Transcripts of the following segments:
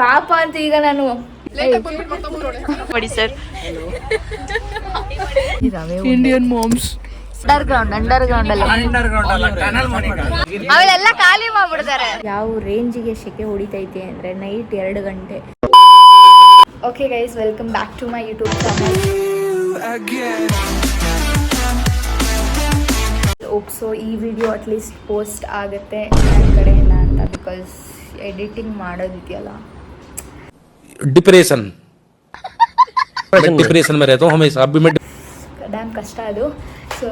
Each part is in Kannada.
ಪಾಪ ಅಂತ ಈಗ ನಾನು ನೋಡಿ ಸರ್ ಇಂಡಿಯನ್ ಮಾಮ್ಸ್ ಅಂಡರ್ಗ್ರೌಂಡ್ ಅವೆಲ್ಲ ಖಾಲಿ ಮಾಡ್ಬಿಡ್ತಾರೆ. ಯಾವ ರೇಂಜಿಗೆ ಶೆಕೆ ಹೊಡಿತೈತೆ ಅಂದ್ರೆ ನೈಟ್ 2 ಗಂಟೆ. Okay guys, welcome back to my YouTube channel. So ಈ ವಿಡಿಯೋ ಅಟ್ಲೀಸ್ಟ್ ಪೋಸ್ಟ್ ಆಗುತ್ತೆ ನನ್ನ ಕಡೆಯಿಂದ ಅಂತ, ಬಿಕಾಸ್ ಎಡಿಟಿಂಗ್ ಮಾಡೋದಿದೆಯಲ್ಲ, डिप्रेशन में रहता हूँ हमेशा. अभी मैं ಡ್ಯಾಮ್ ಕಷ್ಟ ಅದು. ಸೊ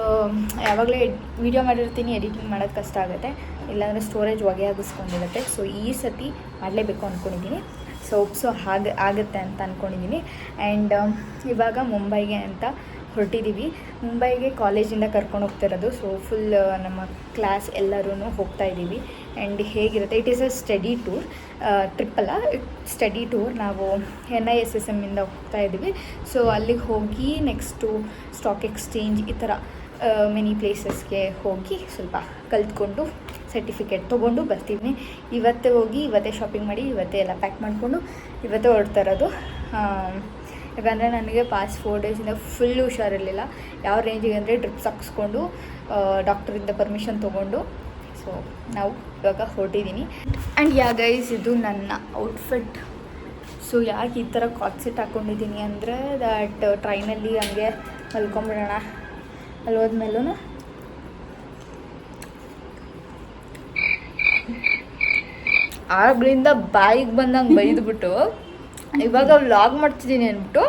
ಯಾವಾಗಲೇ ವಿಡಿಯೋ ಮಾಡಿರ್ತೀನಿ, ಎಡಿಟಿಂಗ್ ಮಾಡೋದು ಕಷ್ಟ ಆಗುತ್ತೆ, ಇಲ್ಲಾಂದರೆ ಸ್ಟೋರೇಜ್ ಹೊಗೆ ಆಗಿಸ್ಕೊಂಡಿರುತ್ತೆ. ಸೊ ಈ ಸತಿ ಮಾಡಲೇಬೇಕು ಅಂದ್ಕೊಂಡಿದ್ದೀನಿ. ಸೊ ಹಾಗೆ ಆಗುತ್ತೆ ಅಂತ ಅಂದ್ಕೊಂಡಿದ್ದೀನಿ. ಆ್ಯಂಡ್ ಇವಾಗ ಮುಂಬೈಗೆ ಅಂತ ಹೊರಟಿದ್ದೀವಿ. ಮುಂಬೈಗೆ ಕಾಲೇಜಿಂದ ಕರ್ಕೊಂಡು ಹೋಗ್ತಿರೋದು. ಸೊ ಫುಲ್ ನಮ್ಮ ಕ್ಲಾಸ್ ಎಲ್ಲರೂ ಹೋಗ್ತಾ ಇದ್ದೀವಿ. ಆ್ಯಂಡ್ ಹೇಗಿರುತ್ತೆ, it is a study tour, trip ಅಲ್ಲ, ಸ್ಟಡಿ ಟೂರ್. ನಾವು NISSM ಇಂದ ಹೋಗ್ತಾ ಇದ್ದೀವಿ. ಸೊ ಅಲ್ಲಿಗೆ ಹೋಗಿ ನೆಕ್ಸ್ಟು ಸ್ಟಾಕ್ ಎಕ್ಸ್ಚೇಂಜ್ ಈ ಥರ ಮೆನಿ ಪ್ಲೇಸಸ್ಗೆ ಹೋಗಿ ಸ್ವಲ್ಪ ಕಲ್ತ್ಕೊಂಡು ಸರ್ಟಿಫಿಕೇಟ್ ತೊಗೊಂಡು ಬರ್ತೀನಿ. ಇವತ್ತೇ ಹೋಗಿ ಇವತ್ತೇ ಶಾಪಿಂಗ್ ಮಾಡಿ ಇವತ್ತೇ ಎಲ್ಲ ಪ್ಯಾಕ್ ಮಾಡಿಕೊಂಡು ಇವತ್ತೇ ಹೊರಡ್ತಾ ಇರೋದು. ಯಾಕಂದರೆ ನನಗೆ ಪಾಸ್ಟ್ 4 ಡೇಸಿಂದ ಫುಲ್ಲು ಹುಷಾರಿರಲಿಲ್ಲ. ಯಾವ ರೇಂಜಿಗೆ ಅಂದರೆ ಡ್ರಿಪ್ಸ್ ಹಾಕ್ಸ್ಕೊಂಡು ಡಾಕ್ಟರಿಂದ ಪರ್ಮಿಷನ್ ತೊಗೊಂಡು ಸೊ ನಾವು ಇವಾಗ ಹೊರಟಿದ್ದೀನಿ. ಆ್ಯಂಡ್ ಗೈಸ್, ಇದು ನನ್ನ ಔಟ್ಫಿಟ್. ಸೊ ಯಾಕೆ ಈ ಥರ ಕಾಟ್ ಸೆಟ್ ಹಾಕ್ಕೊಂಡಿದ್ದೀನಿ ಅಂದರೆ ದಟ್ ಟ್ರೈನಲ್ಲಿ ಹಂಗೆ ಮಲ್ಕೊಂಬಿಡೋಣ, ಅಲ್ಲಿ ಹೋದ್ಮೇಲೂ ಆಗ್ಲಿಂದ ಬಾಯಿಗೆ ಬಂದಂಗೆ ಬೈದ್ಬಿಟ್ಟು ಇವಾಗ ವ್ಲಾಗ್ ಮಾಡ್ತಿದ್ದೀನಿ ಅಂದ್ಬಿಟ್ಟು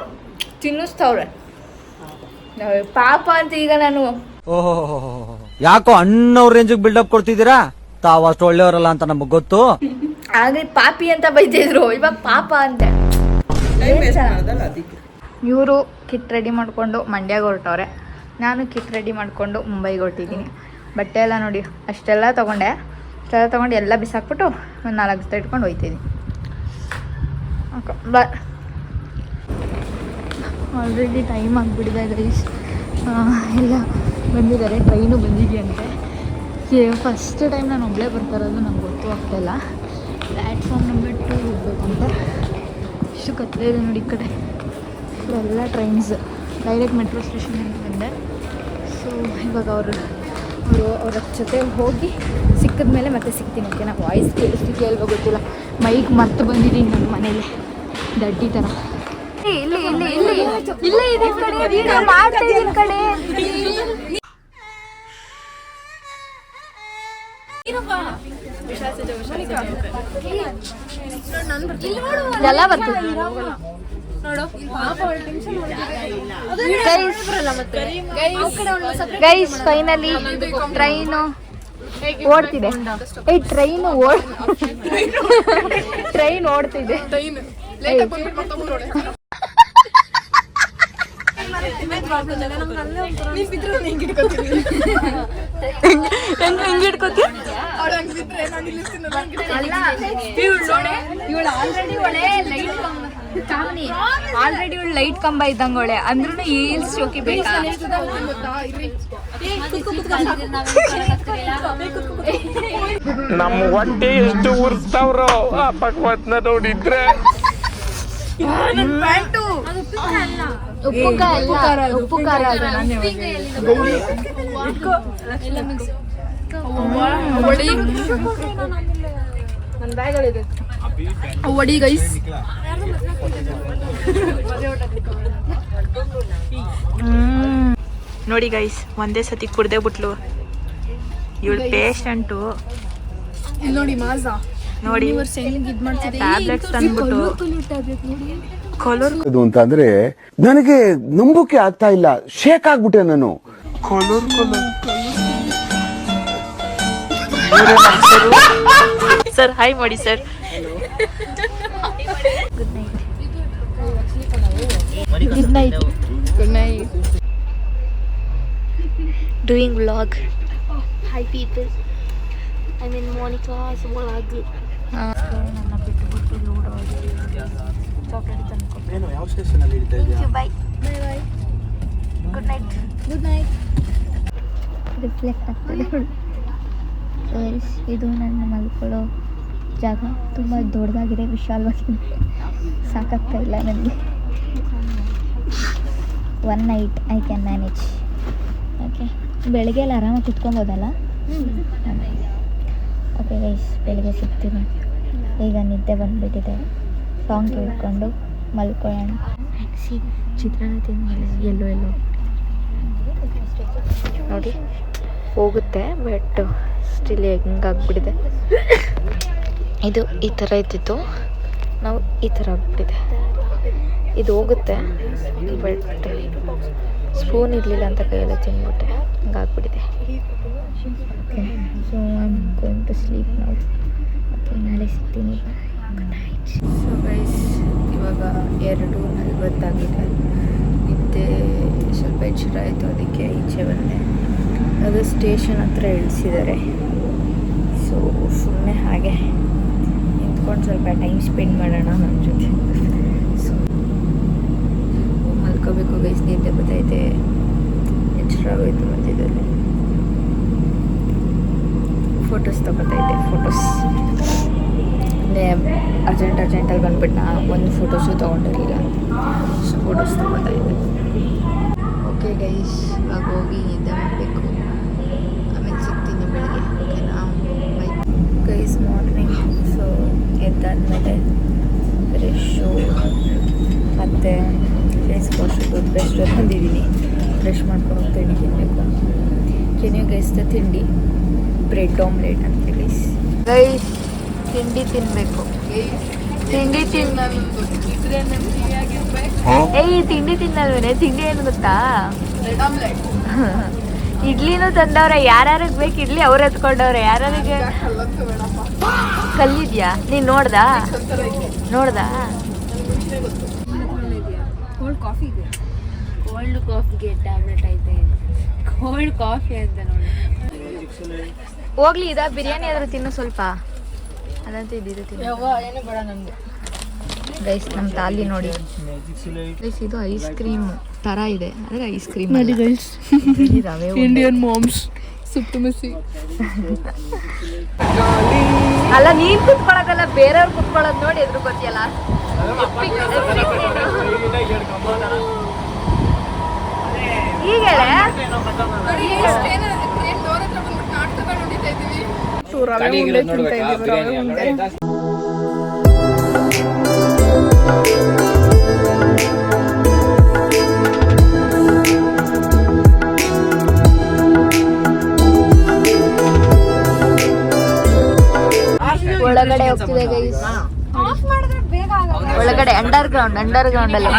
ತಿನ್ನಿಸ್ತವ್ರೆ. ಪಾಪ ಅಂತ ಈಗ ನಾನು ಯಾಕೋ ಅಣ್ಣವ್ರ ರೇಂಜಿಗೆ ಬಿಲ್ಡಪ್ ಕೊಡ್ತಿದ್ದೀರಾ, ತಾವು ಅಷ್ಟು ಒಳ್ಳೆಯವರಲ್ಲ ಅಂತ ನಮಗ್ ಗೊತ್ತು. ಆಗ ಪಾಪಿ ಅಂತ ಬೈತಿದ್ರು, ಇವಾಗ ಪಾಪ ಅಂತೆ. ಇವರು ಕಿಟ್ ರೆಡಿ ಮಾಡಿಕೊಂಡು ಮಂಡ್ಯಗೆ ಹೊರಟವ್ರೆ, ನಾನು ಕಿಟ್ ರೆಡಿ ಮಾಡಿಕೊಂಡು ಮುಂಬೈಗೆ ಹೊರಟಿದ್ದೀನಿ. ಬಟ್ಟೆ ಎಲ್ಲ ನೋಡಿ ಅಷ್ಟೆಲ್ಲ ತೊಗೊಂಡು ಎಲ್ಲ ಬಿಸಾಕ್ಬಿಟ್ಟು ಒಂದು 4 ಜೊತೆ ಇಟ್ಕೊಂಡು ಹೋಗ್ತಿದ್ದೀನಿ. ಆಲ್ರೆಡಿ ಟೈಮ್ ಆಗಿಬಿಟ್ಟಿದೆ ಗೈಸ್. ಎಲ್ಲ ಬಂದಿದ್ದಾರೆ, ಟ್ರೈನು ಬಂದಿದೆಯಂತೆ. ಫಸ್ಟ್ ಟೈಮ್ ನಾನು ಒಬ್ಬಳೇ ಬರ್ತಾಯಿರೋದು, ನಂಗೆ ಗೊತ್ತು ಆಗ್ತಾಯಿಲ್ಲ. ಪ್ಲ್ಯಾಟ್ಫಾರ್ಮ್ ನಂಬರ್ 2 ಹೋಗ್ಬೇಕಂತ. ಇಷ್ಟು ಕತ್ತಲೆ ಇದೆ ನೋಡಿ ಈ ಕಡೆ. ಎಲ್ಲ ಟ್ರೈನ್ಸ್ ಡೈರೆಕ್ಟ್ ಮೆಟ್ರೋ ಸ್ಟೇಷನಿಂದ ಬಂದೆ. ಸೊ ಇವಾಗ ಅವ್ರ ಜೊತೆ ಹೋಗಿ ಸಿಕ್ಕಿದ ಮೇಲೆ ಮತ್ತೆ ಸಿಗ್ತೀನಿ. ಓಕೆ, ನಾನು ವಾಯ್ಸ್ ಕೇಳಿಸ್ಲಿಕ್ಕೆ ಅಲ್ವಾ ಗೊತ್ತಿಲ್ಲ, ಮೈಕ್ ಮತ್ತೆ ಬಂದಿದ್ದೀನಿ ನನ್ನ ಮನೇಲಿ ದಡ್ಡಿ ಥರ. ಇಲ್ಲಿ ಇಲ್ಲಿ ಇಲ್ಲಿ ಇಲ್ಲೇ ಇದೆ ಕಡೆ, ಮಾಡ್ತಾ ಇದ್ದೀನಿ ಕಡೆ. ಎಲ್ಲ ಬರ್ತದೆ ಗೈಸ್. ಫೈನಲಿ ಟ್ರೈನು ಓಡ್ತಿದೆ. ಟ್ರೈನ್ ಓಡ್ತಿದೆ. ಆಲ್ರೆಡಿ ಲೈಟ್ ಕಂಬ ಇದ್ದಂಗೋಳೆ ಅಂದ್ರೂ ಹೀಲ್ಸ್ ಶೋಕಿ ಬೇಕಾ? ನಮ್ಮ ಹೊಟ್ಟೆ ಎಷ್ಟು ಉರ್ಸ್ತಾವ್ರೋ ಆ ಪಕ್ವತ್ನ ನೋಡಿದ್ರೆ. ಉಪ್ಪು ಖಾರ ಒಡಿ ಗೈಸ್. ನೋಡಿ ಗೈಸ್, ಒಂದೇ ಸತಿ ಕುಡ್ದೇ ಬಿಟ್ಲು ಇವಳು ಪೇಷಂಟು. ಇಲ್ಲಿ ನೋಡಿ ಮಾಜಾ ನೋಡಿ ಟ್ಯಾಬ್ಲೆಟ್ಸ್ ತಂದ್ಬಿಟ್ಟು ಇದು ಅಂತ ಅಂದ್ರೆ ನನಗೆ ನಂಬೋಕೆ ಆಗ್ತಾ ಇಲ್ಲ, ಶೇಕ್ ಆಗ್ಬಿಟ್ಟೆ ನಾನು. ಸರ್ ಹಾಯ್ ಮಾಡಿ sir. Good night. Doing vlog. Hi people, I'm in Monica's vlog. ನನ್ನ ಬಿಟ್ಟು ಲೂಡೋ ಚಾಕ್ಲೇಟ್ ತಂದ್ಕೊಟ್ಟು. ಯಾವ ಸ್ಟೇಷನ್ ಅಲ್ಲಿ ಇಡ್ತಾ ಇದೀಯಾ? Bye bye. Good night. Reflect ಆಗ್ತದೆ. ಇದು ನನ್ನ ಮಲ್ಕೊಳ್ಳೋ ಜಾಗ ತುಂಬ ದೊಡ್ಡದಾಗಿದೆ, ವಿಶಾಲವಾಗಿದೆ, ಸಾಕಾಗ್ತಾ ಇಲ್ಲ ನನಗೆ. 1 night I can manage. Okay, ಬೆಳಗ್ಗೆ ಎಲ್ಲ ಆರಾಮಾಗಿ ಕುತ್ಕೊಬೋದಲ್ಲ? ಓಕೆ ಗೈಸ್, ಬೆಳಗ್ಗೆ ಸಿಗ್ತೀನಿ. ಈಗ ನಿದ್ದೆ ಬಂದುಬಿಟ್ಟಿದೆ, ಸಾಂಗ್ ಕೇಳ್ಕೊಂಡು ಮಲ್ಕೊಳ್ಳೋಣ. ಚಿತ್ರಾನ್ನ ತಿಂದ್ಮೇಲೆ ಎಲ್ಲೋ ನೋಡಿ ಹೋಗುತ್ತೆ, ಬಟ್ ಸ್ಟಿಲ್ ಹೆಂಗಾಗ್ಬಿಟ್ಟಿದೆ. ಇದು ಈ ಥರ ಇದ್ದಿತ್ತು, ನಾವು ಈ ಥರ ಆಗ್ಬಿಟ್ಟಿದೆ. ಇದು ಹೋಗುತ್ತೆ, ಬಟ್ ಸ್ಪೂನ್ ಇರಲಿಲ್ಲ ಅಂತ ಕೈಯೆಲ್ಲ ತಿಂದ್ಬಿಟ್ಟೆ, ಹಂಗಾಗ್ಬಿಟ್ಟಿದೆ. Okay, so I am going to sleep ನಾವು. ಓಕೆ, ನಾಳೆ ಸಿಗ್ತೀನಿ. Good night. ಸೊ ಗೈಸ್, ಇವಾಗ 2:40 ನಿದ್ದೆ ಸ್ವಲ್ಪ ಎಚ್ಚರ ಆಯಿತು, ಅದಕ್ಕೆ ಈಚೆ ಬಂದೆ. ಅದು ಸ್ಟೇಷನ್ ಹತ್ರ ಇಳಿಸಿದ್ದಾರೆ. ಸೊ ಸುಮ್ಮನೆ ಹಾಗೆ ನಿಂತ್ಕೊಂಡು ಸ್ವಲ್ಪ ಟೈಮ್ ಸ್ಪೆಂಡ್ ಮಾಡೋಣ ನನ್ನ ಜೊತೆ. ಸೊ ಮಲ್ಕೋಬೇಕು ಗೈಸ್, ನಿದ್ದೆ ಬರ್ತೈತೆ, ಎಚ್ಚರ ಆಗೋಯ್ತು ಮಧ್ಯದಲ್ಲಿ. ಫೋಟೋಸ್ ತಗೋತೈತೆ, ಫೋಟೋಸ್ ಅರ್ಜೆಂಟಲ್ಲಿ ಬಂದ್ಬಿಟ್ಟು ನಾ ಒಂದು ಫೋಟೋಸು ತೊಗೊಂಡಿರಲಿಲ್ಲ, ಸೊ ಫೋಟೋಸ್ ತಗೋತೈತೆ. ಓಕೆ ಗೈಸ್, ಇವಾಗ ಹೋಗಿ ನಿದ್ದೆ ಮಾಡಬೇಕು, ಆಮೇಲೆ ಸಿಗ್ತೀನಿ ಬೆಳಗ್ಗೆ. ಓಕೆನಾ? Bye guys. ಮಾರ್ನಿಂಗ್ ಸೊ ಎದ್ದಾದಮೇಲೆ ಬ್ರಷು ಮತ್ತು ಫೇಸ್ ವಾಶು, ಟೂತ್ ಬ್ರಷ್ ತಂದಿದ್ದೀನಿ. ಬ್ರಷ್ ಮಾಡ್ಕೊಂಡು ಹೋಗ್ತೀನಿ, ತಿನ್ನಬೇಕು. ಕೆನೆ ಗೈಸ್ತ ತಿಂಡಿ ಬ್ರೆಡ್ ಆಮ್ಲೆಟ್ ಅಂತ ಗೈಸ್. ತಿಂಡಿ ತಿನ್ನಬೇಕು. ತಿಂಡಿ ತಿಂಡಿ ತಿನ್ನಲ್ವೇನೆ? ತಿಂಡಿ ಏನು ಗೊತ್ತಾ? ಇಡ್ಲಿನೂ ತಂದವ್ರೆ. ಯಾರ್ಯಾರಿಗೆ ಬೇಕು ಇಡ್ಲಿ ಅವ್ರು ಎತ್ಕೊಂಡವ್ರೆ. ಯಾರ್ಯಾರಿಗೆ ಕಲ್ಲಿದ್ಯಾ? ನೀನು ನೋಡ್ದಾ? ಕೋಲ್ಡ್ ಕಾಫಿಗೆ ಟ್ಯಾಬ್ಲೆಟ್ ಐತೆ. ಕೋಲ್ಡ್ ಕಾಫಿ ಅಂತ ನೋಡಿ. ಹೋಗ್ಲಿ, ಇದ ಬಿರಿಯಾನಿ ಆದ್ರೂ ತಿನ್ನು ಸ್ವಲ್ಪ. ಅದಂತೂ ಇದ್ದಿದ್ದು ತಿನ್ನು ಗೈಸ್. ನಮ್ಮ ತಾಲಿ ನೋಡಿ ಗೈಸ್, ಇದು ಐಸ್ ಕ್ರೀಮ್ ತರ ಇದೆ, ಆದರೆ ಐಸ್ ಕ್ರೀಮ್ ರವೆ ಇಂಡಿಯನ್ ಮಾಮ್ಸ್ ಸುತ್ತಮುಸಿ. ಅಲ್ಲ, ನೀನ್ ಕುತ್ಕೊಳ್ಳೋದಲ್ಲ, ಬೇರೆಯವ್ರು ಕುತ್ಕೊಳ್ಳೋದು ನೋಡಿ ಎದುರು ಗೊತ್ತಿಯಲ್ಲ. ಈಗ ಒಳಗಡೆ ಹೋಗ್ತಿದೆ ಗೈಸ್. ಒಳಗಡೆ ಅಂಡರ್ ಗ್ರೌಂಡ್ ಅಲ್ಲಿ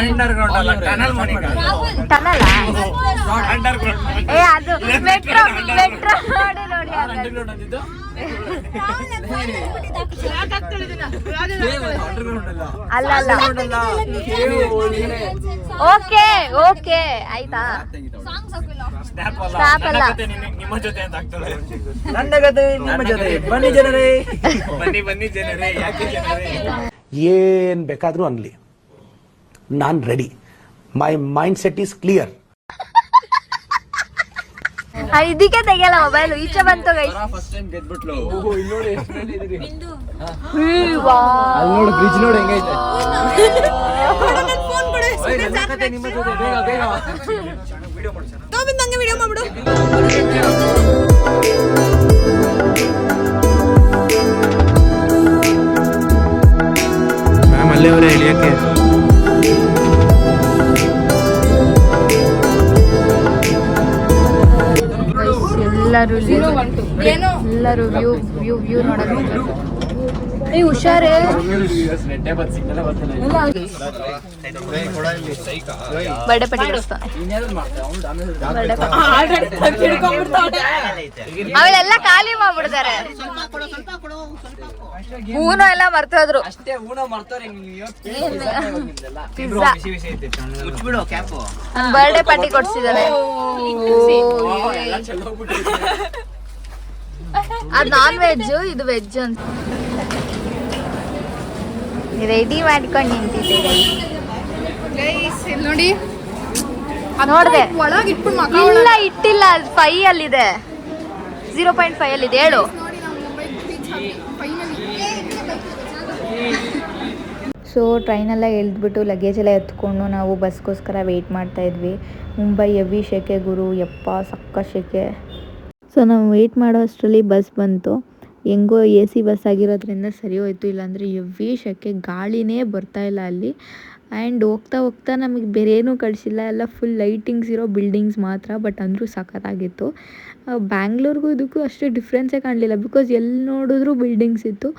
ಟನಲ್. ಏ ಅದು ಮೆಟ್ರೋ ನೋಡಿ ಅಲ್ಲ. ಓಕೆ ಆಯ್ತಾ? ನಿಮ್ಮ ಜೊತೆ ಅಂತ ಆಗ್ತದೆ. ನನ್ನ ಕತೆ ನಿಮ್ಮ ಜೊತೆ. ಬನ್ನಿ ಜನರೇ, ಬನ್ನಿ ಜನರೇ. ಯಾಕೆ ಜನರೇ? ಏನ್ ಬೇಕಾದ್ರೂ ಅನ್ಲಿ, ನಾನ್ ready. My mind set is clear. ಇದಕ್ಕೆ ತೆಗಿಯಲ್ಲ ಮೊಬೈಲ್, ಈಚೆ ಬಂತು ಗೈಸ್. First time ಗೆದ್ಬಿಟ್ಲು. ನೋಡು ಬ್ರಿಡ್ಜ್ ನೋಡಿ ಹೆಂಗೈತೆ. ನನ್ನ ಕತೆ ನಿಮ್ಮ ಜೊತೆ. ಬೇಗ ವಿಡಿಯೋ ಮಾಡ್ಬಿಡು. ಮ್ಯಾಮ್ ಅಲ್ಲೇ ಅವರೇ ಇಳಿಯಕ್ಕೆ. ಎಲ್ಲರೂ ವ್ಯೂ ನೋಡೋದು. ಹುಷಾರೇ, ಬರ್ಡೇ ಪಾರ್ಟಿ ಕೊಡಿಸ್ತಾನೆ. ಅವೆಲ್ಲ ಖಾಲಿ ಮಾಡ್ಬಿಡ್ತಾರೆ. ಹೂನು ಎಲ್ಲ ಮರ್ತೋದ್ರು. ಬರ್ಡೇ ಪಾರ್ಟಿ ಕೊಡ್ಸಿದ್ದಾರೆ. ಅದು ನಾನ್ ವೆಜ್, ಇದು ವೆಜ್ ಅಂತ ರೆಡಿ ಮಾಡ್ಕೊಂಡು ನಿಂತಿದ್ದೆ. ನೋಡಿ ನೋಡ್ದೆ, ಇಲ್ಲ ಇಟ್ಟಿಲ್ಲ, 5 ಅಲ್ಲಿದೆ, 0.5 ಅಲ್ಲಿದೆ. ಹೇಳು ಸೊ ಟ್ರೈನೆಲ್ಲ ಇಳಿದ್ಬಿಟ್ಟು ಲಗೇಜ್ ಎಲ್ಲ ಎತ್ಕೊಂಡು ನಾವು ಬಸ್ಗೋಸ್ಕರ ವೆಯ್ಟ್ ಮಾಡ್ತಾಯಿದ್ವಿ. ಮುಂಬೈ ಹೆವಿ ಶೆಕೆ ಗುರು, ಯಪ್ಪ ಸಕ್ಕ ಶೆಕೆ. ಸೊ ನಾವು ವೆಯ್ಟ್ ಮಾಡೋ ಅಷ್ಟರಲ್ಲಿ ಬಸ್ ಬಂತು. ಹೆಂಗೋ AC ಬಸ್ ಆಗಿರೋದ್ರಿಂದ ಸರಿ ಹೋಯ್ತು, ಇಲ್ಲಾಂದರೆ ಹೆವಿ ಶೆಕೆ, ಗಾಳಿನೇ ಬರ್ತಾಯಿಲ್ಲ ಅಲ್ಲಿ. ಆ್ಯಂಡ್ ಹೋಗ್ತಾ ಹೋಗ್ತಾ ನಮಗೆ ಬೇರೆ ಏನೂ ಕಳಿಸಿಲ್ಲ, ಎಲ್ಲ ಫುಲ್ ಲೈಟಿಂಗ್ಸ್ ಇರೋ ಬಿಲ್ಡಿಂಗ್ಸ್ ಮಾತ್ರ. ಬಟ್ ಅಂದರೂ ಸಖತ್ತಾಗಿತ್ತು. ಬ್ಯಾಂಗ್ಳೂರ್ಗೂ ಇದಕ್ಕೂ ಅಷ್ಟು ಡಿಫ್ರೆನ್ಸೇ ಕಾಣಲಿಲ್ಲ, ಬಿಕಾಸ್ ಎಲ್ಲಿ ನೋಡಿದ್ರೂ ಬಿಲ್ಡಿಂಗ್ಸ್ ಇತ್ತು.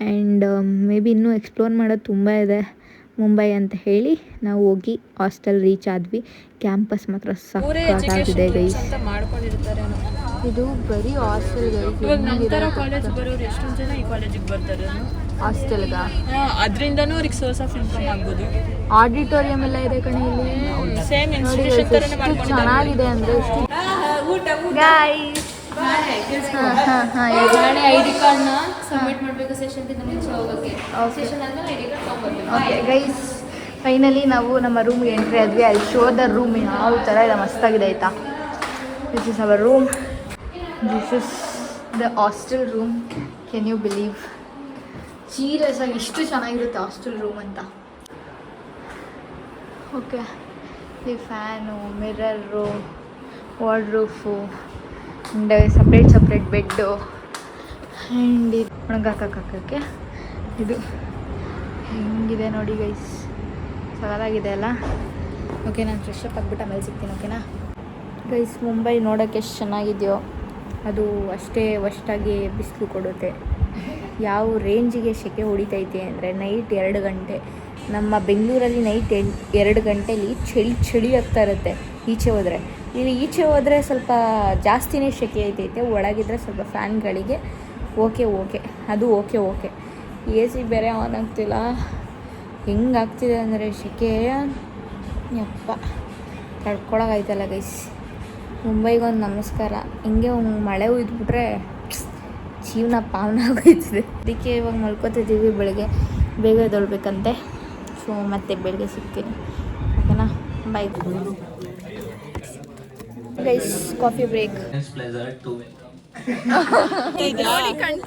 ಆ್ಯಂಡ್ ಮೇ ಬಿ ಇನ್ನೂ ಎಕ್ಸ್ಪ್ಲೋರ್ ಮಾಡೋದು ತುಂಬ ಇದೆ ಮುಂಬೈ ಅಂತ ಹೇಳಿ ನಾವು ಹೋಗಿ ಹಾಸ್ಟೆಲ್ ರೀಚ್ ಆದ್ವಿ. ಕ್ಯಾಂಪಸ್ ಮಾತ್ರ ಸಖತ್ತಾಗಿದೆ ಗೈಸ್. ಇದು ಬರೀ ಹಾಸ್ಟೆಲ್ ಕಾಲೇಜ್ ಬರೋರು ಎಷ್ಟೊಂದು ಜನ ಈ ಕಾಲೇಜಿಗೆ ಬರ್ತಾರೆ ಹಾಸ್ಟೆಲ್ಗ, ಅದರಿಂದನೂ ಅವ್ರಿಗೆ ಸೋರ್ಸ್ ಆಫ್ ಇನ್ಕಮ್ ಆಗ್ಬೋದು. ಆಡಿಟೋರಿಯಂ ಎಲ್ಲ ಇದೆ ಕಣೆ ಇಲ್ಲಿ. ಸೇಮ್ ಇನ್ಸ್ಟಿಟ್ಯೂಷನ್ ಥರನೇ ಮಾಡ್ಕೊಂಡಿದ್ದಾರೆ. ಚೆನ್ನಾಗಿದೆ ಅಂದರೆ ನಾಳೆ ID ಕಾರ್ಡ್ನ ಸಬ್ಮಿಟ್ ಮಾಡಬೇಕು ಸೆಷನ್ಗಿಂತ ಮುಂಚೆ ಹೋಗೋಕ್ಕೆ. ಸೆಷನ್ ಆದಮೇಲೆ ID ಕಾರ್ಡ್ ತೊಗೊಂಡ್ಬರ್ಬೇಕು. ಓಕೆ ಗೈಸ್, ಫೈನಲಿ ನಾವು ನಮ್ಮ ರೂಮ್ಗೆ ಎಂಟ್ರಿ ಆದ್ವಿ. ಅಲ್ಲಿ ಶೋ ದ ರೂಮ್ ಯಾವ ಥರ ಇದೆ, ಮಸ್ತಾಗಿದೆ ಆಯಿತಾ. This is our room, this is the hostel room. Can you believe? Serious ಆಗಿ ಇಷ್ಟು ಚೆನ್ನಾಗಿರುತ್ತೆ ಹಾಸ್ಟೆಲ್ ರೂಮ್ ಅಂತ. ಓಕೆ, ಈ fan, mirror, wardrobe, and separate bed, and ಇದು ಒಣಗಾಕಕ್ಕೆ ಇದು ಹೆಂಗಿದೆ ನೋಡಿ ಗೈಸ್, ಸವಾಲಾಗಿದೆ ಅಲ್ಲ. ಓಕೆ, ನಾನು ಫ್ರೆಶ್ ಅಪ್ ಆಗಿಬಿಟ್ಟು ಆಮೇಲೆ ಸಿಗ್ತೀನಿ. ಓಕೆನಾ ಗೈಸ್, ಮುಂಬೈ ನೋಡೋಕ್ಕೆ ಎಷ್ಟು ಚೆನ್ನಾಗಿದೆಯೋ ಅದು ಅಷ್ಟೇ ವಷ್ಟಾಗಿ ಬಿಸಿಲು ಕೊಡುತ್ತೆ. ಯಾವ ರೇಂಜಿಗೆ ಸೆಕೆ ಹೊಡಿತೈತೆ ಅಂದರೆ ನೈಟ್ 2 ಗಂಟೆ, ನಮ್ಮ ಬೆಂಗಳೂರಲ್ಲಿ ನೈಟ್ 2 ಗಂಟೆಲಿ ಚಳಿ ಆಗ್ತಾ ಇರುತ್ತೆ ಈಚೆ ಹೋದರೆ. ಇಲ್ಲಿ ಈಚೆ ಹೋದರೆ ಸ್ವಲ್ಪ ಜಾಸ್ತಿನೇ ಸೆಕೆ ಐತೈತೆ, ಒಳಗಿದ್ರೆ ಸ್ವಲ್ಪ ಫ್ಯಾನ್ಗಳಿಗೆ ಓಕೆ ಅದು ಓಕೆ. AC ಬೇರೆ ಆನ್ ಆಗ್ತಿಲ್ಲ, ಹೆಂಗಾಗ್ತಿದೆ ಅಂದರೆ ಸೆಕೆ, ಯಪ್ಪ ತಡ್ಕೊಳಕಾಯ್ತಲ್ಲ ಗೈಸ್. ಮುಂಬೈಗೊಂದು ನಮಸ್ಕಾರ. ಹಿಂಗೆ ಮಳೆ ಹುಯ್ದುಬಿಟ್ರೆ ಜೀವನ ಪಾವನ ಆಗೋಯ್ತದೆ. ಅದಕ್ಕೆ ಇವಾಗ ಮಲ್ಕೋತಿದ್ದೀವಿ, ಬೆಳಗ್ಗೆ ಬೇಗ ಎದ್ದೇಳ್ಬೇಕಂತೆ. ಸೊ ಮತ್ತೆ ಬೆಳಗ್ಗೆ ಸಿಗ್ತೀನಿ, ಓಕೆನಾ, ಬಾಯ್ ಗೈಸ್. Coffee break. ಕಣ್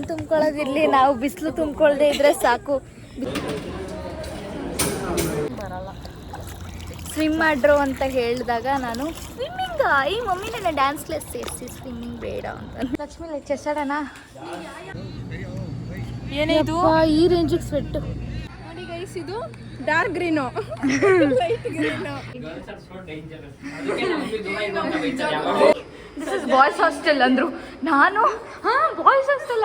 ತುಂಬ್ಕೊಳ್ಳೋದಿರ್ಲಿ, ನಾವು ಬಿಸಿಲು ತುಂಬ್ಕೊಳ್ದೆ ಇದ್ರೆ ಸಾಕು. ಬರಲ್ಲ. ಸ್ವಿಮ್ ಮಾಡ್ರು ಅಂತ ಹೇಳಿದಾಗ ನಾನು ಸ್ವಿಮ್ಮಿಂಗ್, ಈ ಮಮ್ಮಿ ನನ್ನ ಡ್ಯಾನ್ಸ್ ಕ್ಲಾಸ್ ಸೇರಿಸಿ ಸ್ವಿಮ್ಮಿಂಗ್ ಬೇಡ ಅಂತ. ಲಕ್ಷ್ಮಿ ಚೆಸ್ಸಾಡೋಣ. ಏನಿದು ಈ ರೇಂಜಿಗೆ ಸ್ವೆಟ್ಟು ನೋಡಿ ಗೈಸ್, ಇದು dark green, light green. This is boys hostel ಅಂದರು. ನಾನು ಬಾಯ್ಸ್ ಹಾಸ್ಟೆಲ್